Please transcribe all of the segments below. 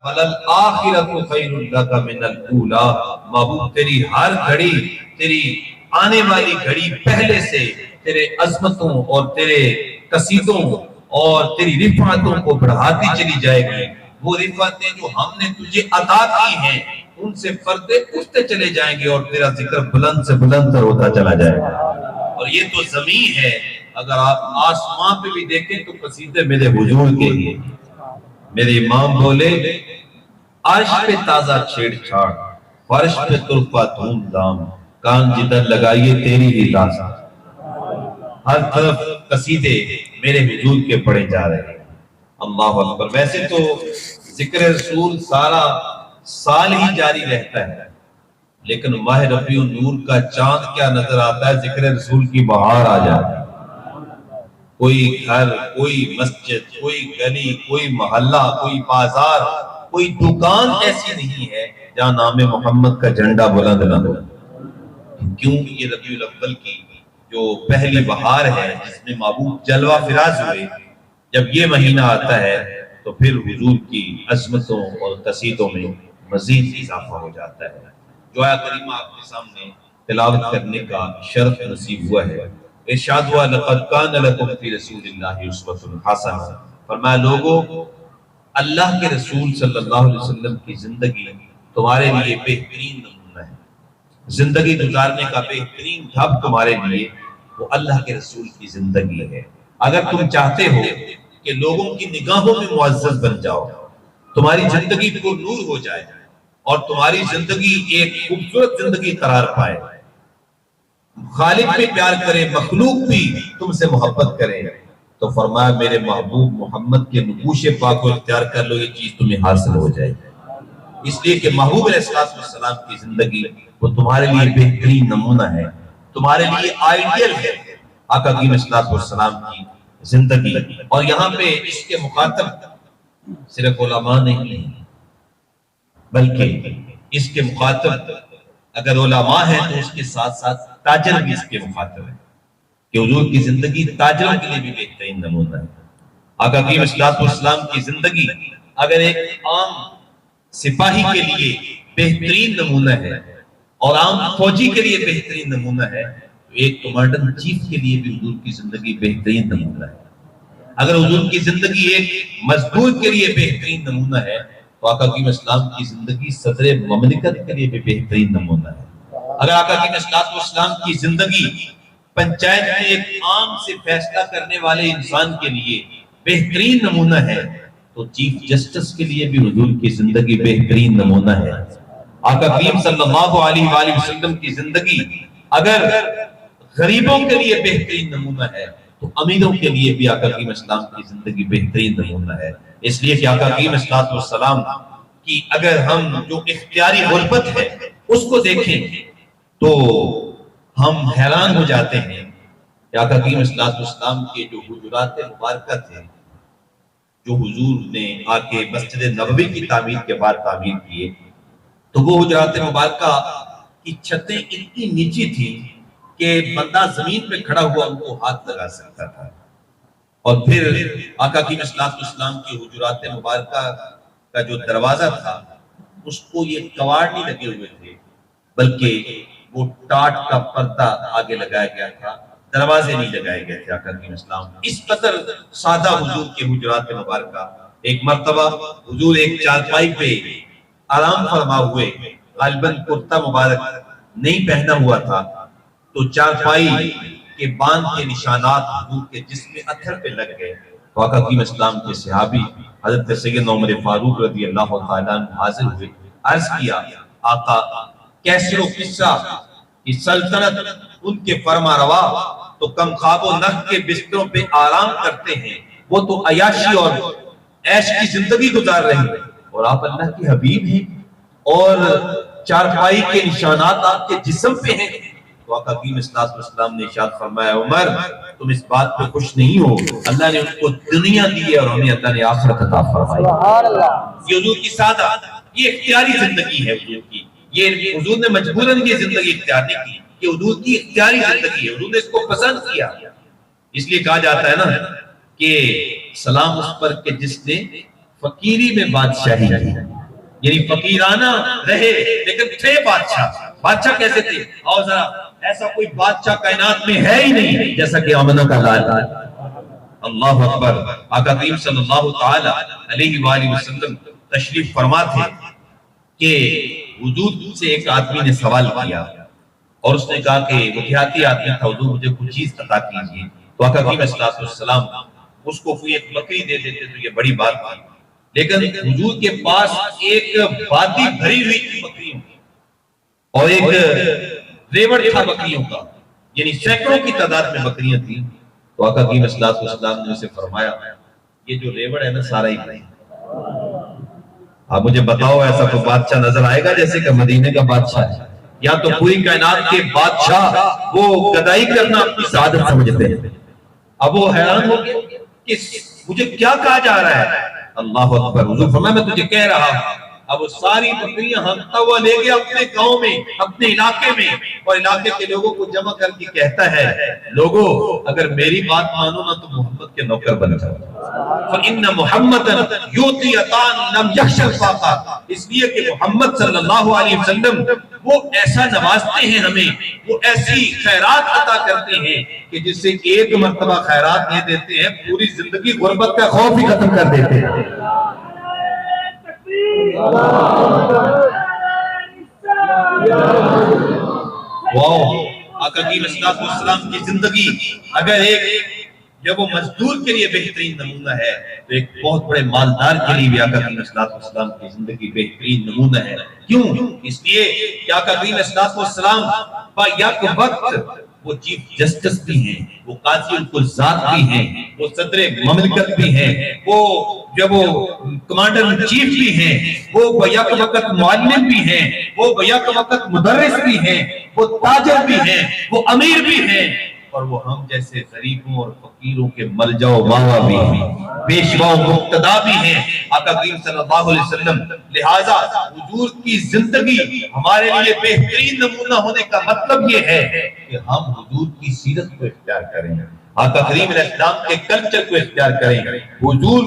وَلَلْآخِرَةُ خَيْرٌ لَكَ مِنَ الْأُولَىٰ، محبوب تیری ہر گھڑی، تیری آنے والی گھڑی پہلے سے تیرے عظمتوں اور تیرے قصیدوں اور تیری رفعتوں کو بڑھاتی چلی جائے گی۔ وہ رفعتیں جو ہم نے تجھے عطا کی ہیں ان سے پردے اٹھتے چلے جائیں گے اور تیرا ذکر بلند سے بلند تر ہوتا چلا جائے گا۔ اور یہ تو زمین ہے، اگر آپ آسمان پہ بھی دیکھیں تو قصیدے میرے حضور کے ہی۔ میرے امام بولے عرش پہ تازہ چھیڑ چھاڑ، فرش پہ طرفہ دھوم دھام، کان جدھر لگائیے تیری ہی لاز۔ ہر طرف قصیدے میرے حضور کے پڑھے جا رہے ہیں۔ اللہ اکبر۔ ویسے تو ذکر رسول سارا سال ہی جاری رہتا ہے، لیکن ماہ ربیع النور کا چاند کیا نظر آتا ہے، ذکر رسول کی بہار آ جاتی ہے۔ کوئی گھر، کوئی مسجد، کوئی گلی، کوئی محلہ، کوئی بازار، کوئی دکان ایسی نہیں ہے جہاں نام محمد کا جھنڈا بلند نہ ہو۔ کیوں؟ یہ ربیع الاول کی جو پہلی بہار ہے جس میں محبوب جلوہ فراز ہوئے، جب یہ مہینہ آتا ہے تو پھر حضور کی عظمتوں اور قصیدوں میں مزید اضافہ ہو جاتا ہے۔ جو آیت کریمہ آپ کے سامنے تلاوت کرنے کا شرف نصیب ہوا ہے، ارشاد ہوا لَقَدْ كَانَ لَكُمْ فِي رَسُولِ اللَّهِ أُسْوَةٌ حَسَنَةٌ، فرمایا لوگوں اللہ کے رسول صلی اللہ علیہ وسلم کی زندگی تمہارے لیے بہترین نمونہ ہے۔ زندگی گزارنے کا بہترین ڈھب تمہارے لیے وہ اللہ کے رسول کی زندگی ہے۔ اگر تم چاہتے ہو کہ لوگوں کی نگاہوں میں معزز بن جاؤ، تمہاری زندگی کو نور ہو جائے اور تمہاری زندگی ایک خوبصورت زندگی قرار پائے، خالق بھی پیار کرے، مخلوق بھی تم سے محبت کرے، تو فرمایا میرے محبوب محمد کے نقوش پاک کو اختیار کر لو، یہ چیز تمہیں حاصل ہو جائے گی۔ اس لیے کہ محبوب علیہ السلام کی زندگی وہ تمہارے لیے بہترین نمونہ ہے، تمہارے لیے آئیڈیل ہے آقا کی علیہ السلام کی زندگی۔ اور یہاں پہ اس کے مخاطب صرف علماء نہیں ہیں، بلکہ اس کے مخاطب اگر علماء ہیں تو اس کے ساتھ ساتھ تاجر بھی اس کے مخاطب ہیں، کہ حضور کی زندگی تاجروں کے لیے بھی بہترین نمونہ ہے۔ آقا کی علیہ السلام کی زندگی اگر ایک عام سپاہی کے لیے بہترین نمونہ ہے اور عام فوجی کے لیے بہترین نمونہ ہے، تو ایک کمانڈر چیف کے لیے بھی حضور کی زندگی بہترین نمونہ ہے۔ اگر حضور کی زندگی ایک مزدور کے لیے بہترین نمونہ ہے تو آقا کی اسلام کی زندگی صدر مملکت کے لیے بھی بہترین نمونہ ہے۔ اگر آقا کی اسلام کی زندگی پنچایت میں ایک عام سے فیصلہ کرنے والے انسان کے لیے بہترین نمونہ ہے تو چیف جسٹس کے لیے بھی حضور کی زندگی بہترین نمونہ ہے۔ آقا کریم صلی اللہ علیہ وآلہ وسلم کی زندگی اگر غریبوں کے لیے بہترین نمونہ ہے تو امیروں کے لیے بھی آقا کریم اسلام کی زندگی بہترین نمونہ ہے۔ اس لیے کہ آقا کریم السلام کی اگر ہم جو اختیاری غربت ہے اس کو دیکھیں تو ہم حیران ہو جاتے ہیں کہ آقا کریم السلام کے جو حجرات مبارکہ تھے، جو حضور نے آ کے مسجد نبوی کی تعمیر کے بعد تعمیر کیے، تو وہ حجرات مبارکہ کی چھتیں اتنی نیچی تھی کہ بندہ زمین پہ کھڑا ہوا ان کو ہاتھ لگا سکتا تھا۔ اور پھر آقا کی اسلام کی حجرات مبارکہ کا جو دروازہ تھا اس کو یہ کواڑ نہیں لگے ہوئے تھے، بلکہ وہ ٹاٹ کا پردہ آگے لگایا گیا تھا، دروازے نہیں لگائے گئے تھے آقا کی اسلام۔ اس قدر سادہ حضور کے حجرات مبارکہ۔ ایک مرتبہ حضور ایک چارپائی پہ آرام فرما ہوئے، غالباً کرتا مبارک نہیں پہنا ہوا تھا، تو چارپائی کے باندھ کے نشانات حضور کے جسم میں اتھر پہ لگ گئے۔ تو آقا کی اسلام کے صحابی حضرت سیدنا عمر فاروق رضی اللہ تعالیٰ عنہ حاضر ہوئے، عرض کیا آقا کیسر و کسریٰ کی سلطنت ان کے فرما روا تو کم خواب و نخ کے بستروں پہ آرام کرتے ہیں، وہ تو عیاشی اور عیش کی زندگی گزار رہے ہیں، اور آپ اللہ کے حبیب ہیں اور چارپائی کے نشانات آپ کے جسم پہ ہیں۔ تو آقا کریم السلام نے ارشاد فرمایا عمر تم اس بات پہ خوش نہیں ہو، اللہ نے ان کو دنیا دی ہے اور ہمیں اللہ نے آخرت عطا فرمائی۔ یہ حضور کی سادہ، یہ اختیاری زندگی ہے حضور کی، یہ حضور نے مجبوراً یہ زندگی اختیار نہیں کی، یہ حضور کی اختیاری زندگی ہے، حضور نے اس کو پسند کیا۔ اس لیے کہا جاتا ہے نا کہ سلام اس پر کہ جس نے فقیری میں بادشاہی کی، یعنی فقیرانہ رہے لیکن تھے بادشاہ۔ بادشاہ کیسے تھے؟ اور ذرا ایسا کوئی بادشاہ کائنات میں ہے ہی نہیں جیسا کہ آمنہ کا لال۔ اللہ اکبر۔ آقا کریم صلی اللہ تعالی علیہ وآلہ وسلم تشریف فرما تھے کہ حضور سے ایک آدمی نے سوال کیا اور اس نے کہا کہ وہ دیہاتی آدمی تھا، حضور مجھے کچھ چیز عطا کیجیے۔ تو آقا کریم صلی اللہ علیہ وسلم اس کو کوئی ایک بکری دے دیتے تو یہ بڑی بات تھی، لیکن حضور کے پاس ایک وادی بھری ہوئی تھی بکریوں کی اور ایک ریوڑ تھا بکریوں کا، یعنی سینکڑوں کی تعداد میں بکریاں تھیں۔ تو آقا کریم صلی اللہ علیہ وسلم نے اسے فرمایا یہ جو ریوڑ ہے نا سارا ہی نہیں۔ اب مجھے بتاؤ ایسا کوئی بادشاہ نظر آئے گا جیسے کہ مدینے کا بادشاہ ہے؟ یا تو پوری کائنات کے بادشاہ وہ گدائی کرنا اپنی سعادت سمجھتے ہیں۔ اب وہ حیران ہو گیا کہ مجھے کیا کہا جا رہا ہے؟ اللہ اکبر۔ حضور فرمایا میں تجھے کہہ رہا ہوں۔ اب وہ ساری بکریاں ہانکتا ہوا لے گیا اپنے گاؤں میں، اپنے علاقے میں، اور علاقے کے لوگوں کو جمع کر کے کہتا ہے لوگوں اگر میری بات مانو نا تو محمد کے نوکر بن جاؤ۔ فَإِنَّ مُحَمَّدًا يُؤْتِي عَطَاءً لَمْ يَخْشَ الْفَاقَةَ، اس لیے کہ محمد صلی اللہ علیہ وسلم وہ ایسا نوازتے ہیں ہمیں، وہ ایسی خیرات عطا کرتے ہیں کہ جس سے ایک مرتبہ خیرات دے دیتے ہیں پوری زندگی غربت کا خوف ہی ختم کر دیتے ہیں۔ واو! آقا کی صلی اللہ علیہ وسلم کی زندگی اگر ایک جب وہ مزدور کے لیے بہترین نمونہ ہے تو ایک بہت بڑے مالدار کے لیے بھی آقا کریم صلی اللہ علیہ وسلم کی زندگی بہترین نمونہ ہے۔ کیوں؟ اس لیے کہ آقا کریم صلی اللہ علیہ وسلم با یک وقت وہ چیف جسٹس بھی ہیں، وہ قاضی القضات بھی ہیں، وہ صدر مملکت بھی ہیں، وہ جب وہ کمانڈر ان چیف بھی ہیں، وہ بیک وقت معلم بھی ہیں، وہ بیک وقت مدرس بھی ہیں، وہ تاجر بھی ہیں، وہ امیر بھی ہیں، اور وہ ہم جیسے غریبوں اور فقیروں کے ملجا و ماوا بھی ہیں، پیشوا و مقتدا بھی ہیں آقا کریم صلی اللہ علیہ وسلم۔ لہٰذا حضور کی زندگی ہمارے لیے بہترین نمونہ ہونے کا مطلب یہ ہے کہ ہم حضور کی سیرت کو اختیار کریں، آقا کریم علیہ السلام کے کلچر کو اختیار کریں، حضور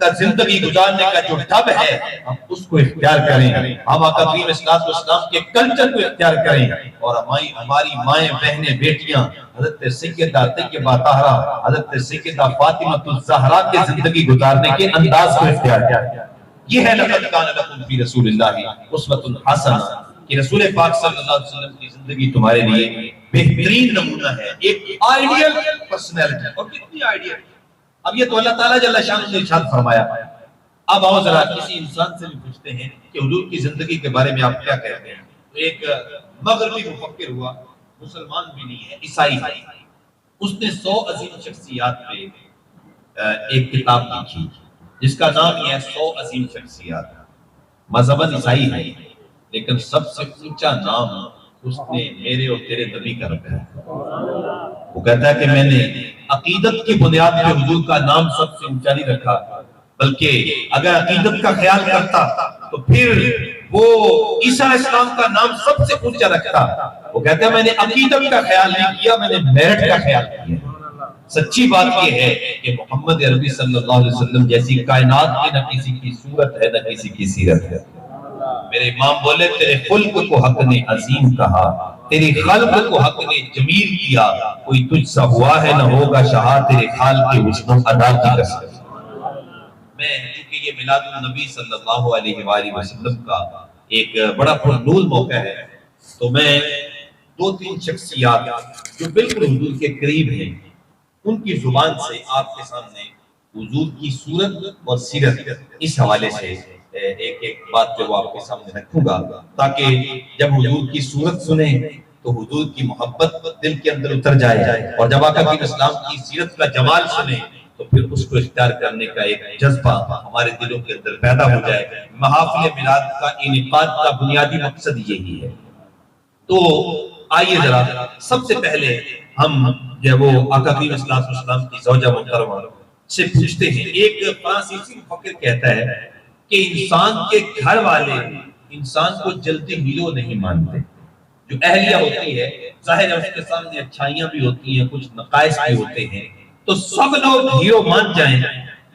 کا زندگی گزارنے کا جو ڈھب ہے ہم اس کو اختیار کریں، ہم آقا کریم صلی اللہ علیہ وسلم کے کلچر کو اختیار کریں، اور ہماری مائیں بہنیں بیٹیاں حضرت سیدہ طیبہ طاہرہ حضرت سیدہ فاطمہ الزہرا کے زندگی گزارنے کے انداز کو اختیار کریں۔ یہ ہے لقد کان لکم فی رسول اللہ اسوۃ حسنہ، کہ رسول پاک صلی اللہ علیہ وسلم کی زندگی تمہارے لیے بہترین نمونہ ہے، ایک آئیڈیل پرسنالٹی۔ اور کتنی آئیڈیل! اب یہ تو اللہ تعالیٰ جل شانہ نے ارشاد فرمایا۔ اب آؤ ذرا کسی انسان سے بھی پوچھتے ہیں کہ حضور کی زندگی کے بارے میں آپ کیا کہتے ہیں؟ تو ایک مغربی مفکر ہوا، مسلمان بھی نہیں ہے، عیسائی ہے، اس نے 100 عظیم شخصیات پہ ایک کتاب لکھی جس کا نام یہ ہے 100 عظیم شخصیات۔ مذہباً عیسائی ہے لیکن سب سے اونچا نام اس نے میرے اور تیرے نبی کا رکھا ہے۔ وہ کہتا ہے کہ میں نے عقیدت کی بنیاد پہ حضور کا نام سب سے اونچا نہیں رکھا، بلکہ اگر عقیدت کا خیال کرتا تو پھر وہ عیسیٰ علیہ السلام کا نام سب سے اونچا رکھتا۔ وہ کہتا ہے میں نے عقیدت کا خیال نہیں کیا، میں نے میرٹ کا خیال کیا۔ سچی بات یہ ہے کہ محمد عربی صلی اللہ علیہ وسلم جیسی کائنات میں نہ کسی کی صورت ہے نہ کسی کی سیرت ہے۔ میرے امام بولے تیرے خلق کو حق نے عظیم کہا، تیری خلق کو حق نے جمیل کیا، کوئی تجھ سا ہوا ہے نہ ہوگا شہا تیرے خال کے حسن و ادا کی قسم۔ میں چونکہ یہ میلاد النبی صلی اللہ علیہ وآلہ وسلم کا ایک بڑا پرنور موقع ہے تو میں 2-3 شخصیات جو بالکل حضور کے قریب ہیں ان کی زبان سے آپ کے سامنے حضور کی صورت اور سیرت اس حوالے سے ایک بات جو آپ کے سامنے رکھوں گا تاکہ جب حضور کی صورت سنیں تو حضور کی محبت دل کے اندر اتر جائے، اور جب آقا کی اسلام کی سیرت کا جمال سنیں تو پھر اس کو اختیار کرنے کا ایک جذبہ ہمارے دلوں کے اندر پیدا ہو جائے۔ محافل میلاد کا انعقاد کا بنیادی مقصد یہی ہے۔ تو آئیے ذرا سب سے پہلے ہم جو وہ آقا کی اسلام کی زوجہ محترمہ سے پوچھتے ہیں۔ ایک فرانسیسی مفکر کہتا ہے کہ انسان کے گھر والے انسان کو جلدی ہیرو نہیں مانتے۔ جو اہلیہ ہوتی ہے ظاہر ہے اس کے سامنے اچھائیاں بھی ہوتی ہیں، کچھ نقائص بھی ہوتے ہیں، تو سب لوگ ہیرو مان جائیں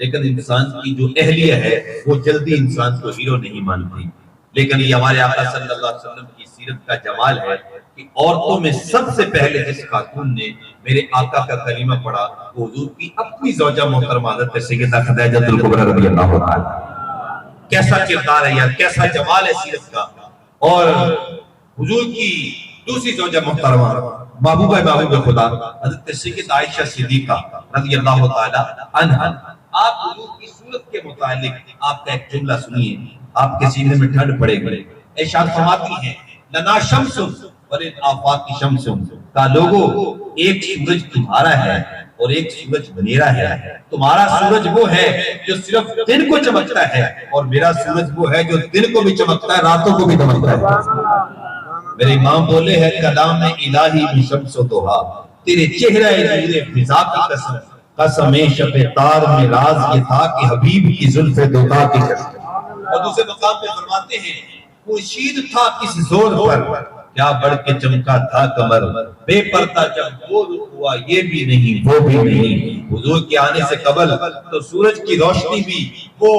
لیکن انسان کی جو اہلیہ ہے وہ جلدی انسان کو ہیرو نہیں مانتی. لیکن یہ ہمارے آقا صلی اللہ علیہ وسلم کی سیرت کا جمال ہے کہ عورتوں میں سب سے پہلے جس خاتون نے میرے آقا کا کلمہ پڑھا وہ حضور کی اپنی زوجہ محترمہ حضرت سیدہ خدیجہ الکبریٰ رضی اللہ عنہا. کیسا کردار ہے یار، کیسا جمال ہے سیرت کا. اور حضور کی دوسری زوجہ محترمہ محبوب خدا حضرت سیدہ عائشہ صدیقہ رضی اللہ تعالی عنہا. آپ حضور کی صورت کے متعلق آپ کا ایک جملہ سنیے، آپ کے سینے میں ٹھنڈ پڑے گی. ارشاد فرماتی ہیں لنا شمس ولل آفاق شمس، کہا لوگو ایک سورج تمہارا ہے اور ایک سورج میرا ہے. تمہارا سورج وہ ہے جو صرف دن کو چمکتا ہے اور میرا سورج وہ ہے جو دن کو بھی چمکتا ہے راتوں کو بھی چمکتا ہے. میرے امام بولے ہیں کلام الہی میں شمس و دوحا، تیرے چہرہ نور فضا کی قسم، قسم شب تار میں راز یہ تھا کہ حبیب کی زلف دوتا کی قسم. اور دوسرے مقام پہ فرماتے ہیں خورشید تھا کس زور پر کیا بڑھ کے چمکا تھا قمر، بے پردہ جب وہ رخ ہوا یہ بھی نہیں وہ بھی نہیں. حضور کے آنے سے قبل تو سورج کی روشنی بھی وہ